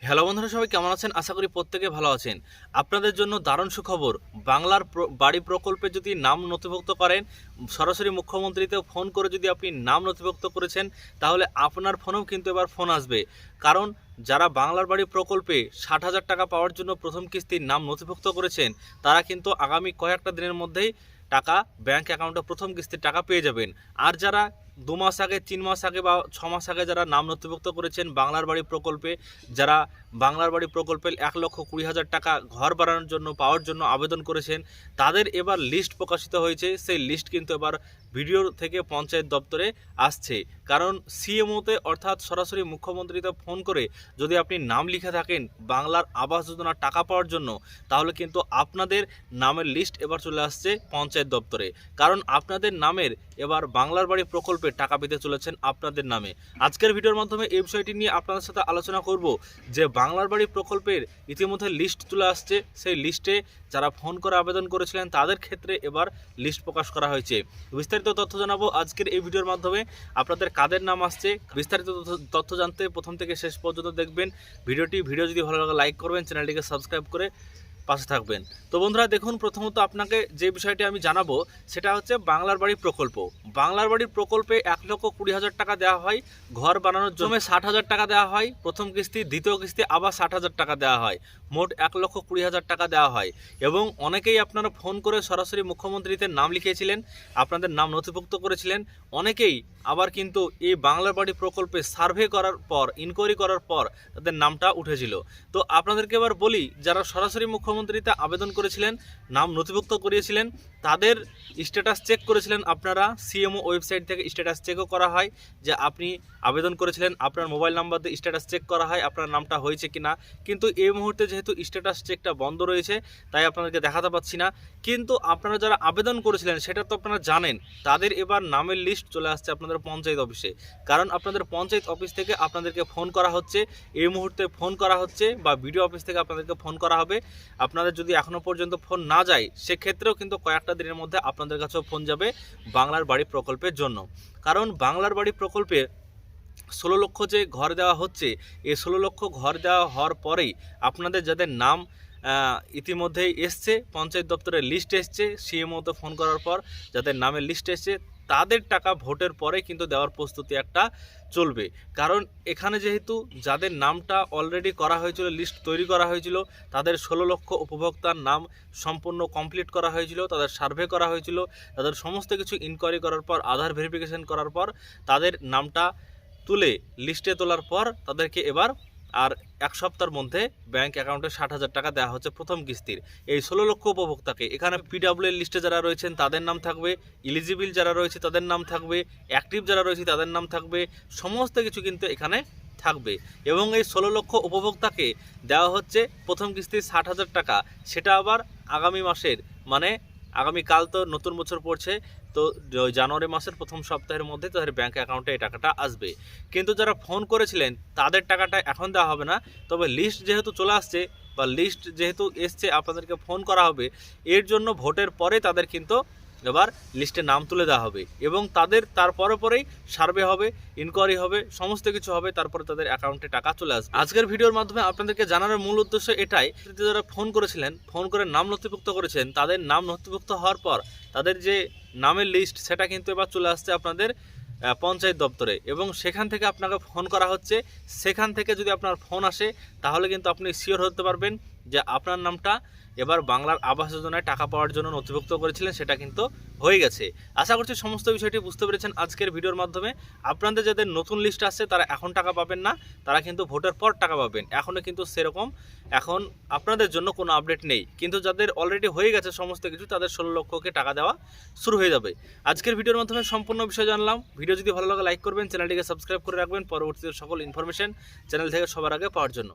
Hello বন্ধুরা, সবাই কেমন আছেন? আশা করি প্রত্যেকে ভালো আছেন। আপনাদের জন্য দারুণ সুখবর। বাংলার বাড়ি প্রকল্পে যদি নাম নথিভুক্ত করেন, সরাসরি মুখ্যমন্ত্রীতে ফোন করে যদি আপনি নাম নথিভুক্ত করেছেন, তাহলে আপনার ফোনেও কিন্তু এবার ফোন আসবে। কারণ যারা বাংলার বাড়ি প্রকল্পে 60,000 টাকা পাওয়ার জন্য প্রথম কিস্তির নাম নথিভুক্ত করেছেন, তারা কিন্তু আগামী কয়েকটা দিনের মধ্যেই টাকা ব্যাংক অ্যাকাউন্টে প্রথম কিস্তির টাকা পেয়ে যাবেন। আর যারা 2 মাস আগে, 3 মাস আগে বা 6 মাস আগে যারা নাম নথিভুক্ত করেছেন বাংলার বাড়ি প্রকল্পে, যারা বাংলার বাড়ি প্রকল্পের 1,20,000 টাকা ঘর বানানোর জন্য পাওয়ার জন্য আবেদন করেছেন, তাদের এবার লিস্ট প্রকাশিত হয়েছে। সেই লিস্ট কিন্তু এবার ভিডিও থেকে পঞ্চায়েত দপ্তরে আসছে। কারণ সিএমওতে অর্থাৎ সরাসরি মুখ্যমন্ত্রীতে ফোন করে যদি আপনি নাম লিখে থাকেন বাংলার আবাস যোজনার টাকা পাওয়ার জন্য, তাহলে কিন্তু আপনাদের নামের লিস্ট এবার চলে আসছে পঞ্চায়েত দপ্তরে। কারণ আপনাদের নামের এবার বাংলার বাড়ি প্রকল্পে টাকা পেতে চলেছেন আপনাদের নামে। আজকের ভিডিওর মাধ্যমে এই বিষয়টি নিয়ে আপনাদের সাথে আলোচনা করব যে বাংলার বাড়ি প্রকল্পের ইতিমধ্যে লিস্ট চলে আসছে। সেই লিস্টে যারা ফোন করে আবেদন করেছিলেন তাদের ক্ষেত্রে এবার লিস্ট প্রকাশ করা হয়েছে। বিস্তারিত তথ্য জানাবো আজকের এই ভিডিওর মাধ্যমে। আপনাদের কাদের নাম আসছে বিস্তারিত তথ্য জানতে প্রথম থেকে শেষ পর্যন্ত দেখবেন ভিডিও যদি ভালো লাগে লাইক করবেন, চ্যানেলটিকে সাবস্ক্রাইব করে পাশে থাকবেন। তো বন্ধুরা দেখুন, প্রথমত আপনাকে যে বিষয়টি আমি জানাবো সেটা হচ্ছে বাংলার বাড়ি প্রকল্প। বাংলার বাড়ির প্রকল্পে 1,20,000 টাকা দেওয়া হয় ঘর বানানোর জন্য, 60,000 টাকা দেওয়া হয় প্রথম কিস্তি, দ্বিতীয় কিস্তি আবার 60,000 টাকা দেওয়া হয়, মোট 1,20,000 টাকা দেওয়া হয়। এবং অনেকেই আপনারা ফোন করে সরাসরি মুখ্যমন্ত্রীতে নাম লিখিয়েছিলেন, আপনাদের নাম নথিভুক্ত করেছিলেন। অনেকেই আবার কিন্তু এই বাংলার বাড়ি প্রকল্পে সার্ভে করার পর, ইনকোয়ারি করার পর তাদের নামটা উঠেছিল। তো আপনাদেরকে এবার বলি, যারা সরাসরি মুখ্যমন্ত্রীতে আবেদন করেছিলেন, নাম নথিভুক্ত করিয়েছিলেন, তাদের স্ট্যাটাস চেক করেছিলেন আপনারা। সিএমও ওয়েবসাইট থেকে স্ট্যাটাস চেকও করা হয় যে আপনি আবেদন করেছিলেন, আপনার মোবাইল নাম্বার দিয়ে স্ট্যাটাস চেক করা হয় আপনার নামটা হয়েছে কিনা। কিন্তু এই মুহূর্তে যেহেতু স্ট্যাটাস চেকটা বন্ধ রয়েছে, তাই আপনাদেরকে দেখাতে পাচ্ছি না। কিন্তু আপনারা যারা আবেদন করেছিলেন সেটা তো আপনারা জানেন, তাদের এবার নামের লিস্ট চলে আসছে আপনাদের পঞ্চায়েত অফিসে। কারণ আপনাদের পঞ্চায়েত অফিস থেকে আপনাদেরকে ফোন করা হচ্ছে, এই মুহূর্তে ফোন করা হচ্ছে, বা বিডিও অফিস থেকে আপনাদেরকে ফোন করা হবে। আপনাদের যদি এখনও পর্যন্ত ফোন না যায়, সেক্ষেত্রেও কিন্তু কয়েকটা দিনের মধ্যে আপনাদের কাছেও ফোন যাবে বাংলার বাড়ি প্রকল্পের জন্য। কারণ বাংলার বাড়ি প্রকল্পে 16 লক্ষ যে ঘর দেওয়া হচ্ছে, এই 16 লক্ষ ঘর দেওয়া হওয়ার পরেই আপনাদের যাদের নাম ইতিমধ্যেই এসছে, পঞ্চায়েত দপ্তরের লিস্ট এসছে, সিএমওতে ফোন করার পর যাদের নামের লিস্ট এসছে, তাদের টাকা ভোটের পরে কিন্তু দেওয়ার প্রস্তুতি একটা চলবে। কারণ এখানে যেহেতু যাদের নামটা অলরেডি করা হয়েছিল, লিস্ট তৈরি করা হয়েছিল, তাদের 16 লক্ষ উপভোক্তার নাম সম্পূর্ণ কমপ্লিট করা হয়েছিল, তাদের সার্ভে করা হয়েছিল, তাদের সমস্ত কিছু ইনকোয়ারি করার পর, আধার ভেরিফিকেশন করার পর তাদের নামটা তুলে লিস্টে তোলার পর তাদেরকে এবার আর 1 সপ্তাহের মধ্যে ব্যাংক অ্যাকাউন্টে 60,000 টাকা দেওয়া হচ্ছে প্রথম কিস্তির। এই 16 লক্ষ উপভোক্তাকে এখানে পিডব্লিউ এর লিস্টে যারা রয়েছেন তাদের নাম থাকবে, এলিজিবল যারা রয়েছে তাদের নাম থাকবে, অ্যাক্টিভ যারা রয়েছে তাদের নাম থাকবে, সমস্ত কিছু কিন্তু এখানে থাকবে। এবং এই 16 লক্ষ উপভোক্তাকে দেওয়া হচ্ছে প্রথম কিস্তির 60,000 টাকা। সেটা আবার আগামী মাসের, মানে আগামীকাল তো নতুন বছর পড়ছে, তো জানুয়ারি মাসের প্রথম সপ্তাহের মধ্যে তাদের ব্যাঙ্ক অ্যাকাউন্টে এই টাকাটা আসবে। কিন্তু যারা ফোন করেছিলেন তাদের টাকাটা এখন দেওয়া হবে না। তবে লিস্ট যেহেতু চলে আসছে, বা লিস্ট যেহেতু এসছে, আপনাদেরকে ফোন করা হবে, এর জন্য ভোটের পরে তাদের কিন্তু এবার লিস্টে নাম তুলে দেওয়া হবে। এবং তাদের পরেই সার্ভে হবে, ইনকোয়ারি হবে, সমস্ত কিছু হবে, তারপরে তাদের অ্যাকাউন্টে টাকা চলে আসবে। আজকের ভিডিওর মাধ্যমে আপনাদেরকে জানানোর মূল উদ্দেশ্য এটাই, যারা ফোন করেছিলেন, ফোন করে নাম নথিভুক্ত করেছেন, তাদের নাম নথিভুক্ত হওয়ার পর তাদের যে নামের লিস্ট সেটা কিন্তু এবার চলে আসছে আপনাদের পঞ্চায়েত দপ্তরে। এবং সেখান থেকে আপনাকে ফোন করা হচ্ছে। সেখান থেকে যদি আপনার ফোন আসে, তাহলে কিন্তু আপনি শিওর হতে পারবেন যে আপনার নামটা এবার বাংলার আবাস যোজনায় টাকা পাওয়ার জন্য নথিভুক্ত করেছিলেন, সেটা কিন্তু হয়ে গেছে। আশা করছি সমস্ত বিষয়টি বুঝতে পেরেছেন আজকের ভিডিওর মাধ্যমে। আপনাদের যাদের নতুন লিস্ট আসছে তারা এখন টাকা পাবেন না, তারা কিন্তু ভোটের পর টাকা পাবেন। এখনও কিন্তু সেরকম এখন আপনাদের জন্য কোনো আপডেট নেই। কিন্তু যাদের অলরেডি হয়ে গেছে সমস্ত কিছু, তাদের 16 লক্ষকে টাকা দেওয়া শুরু হয়ে যাবে। আজকের ভিডিওর মাধ্যমে সম্পূর্ণ বিষয় জানলাম। ভিডিও যদি ভালো লাগে লাইক করবেন, চ্যানেলটিকে সাবস্ক্রাইব করে রাখবেন পরবর্তীতে সকল ইনফরমেশন চ্যানেল থেকে সবার আগে পাওয়ার জন্য।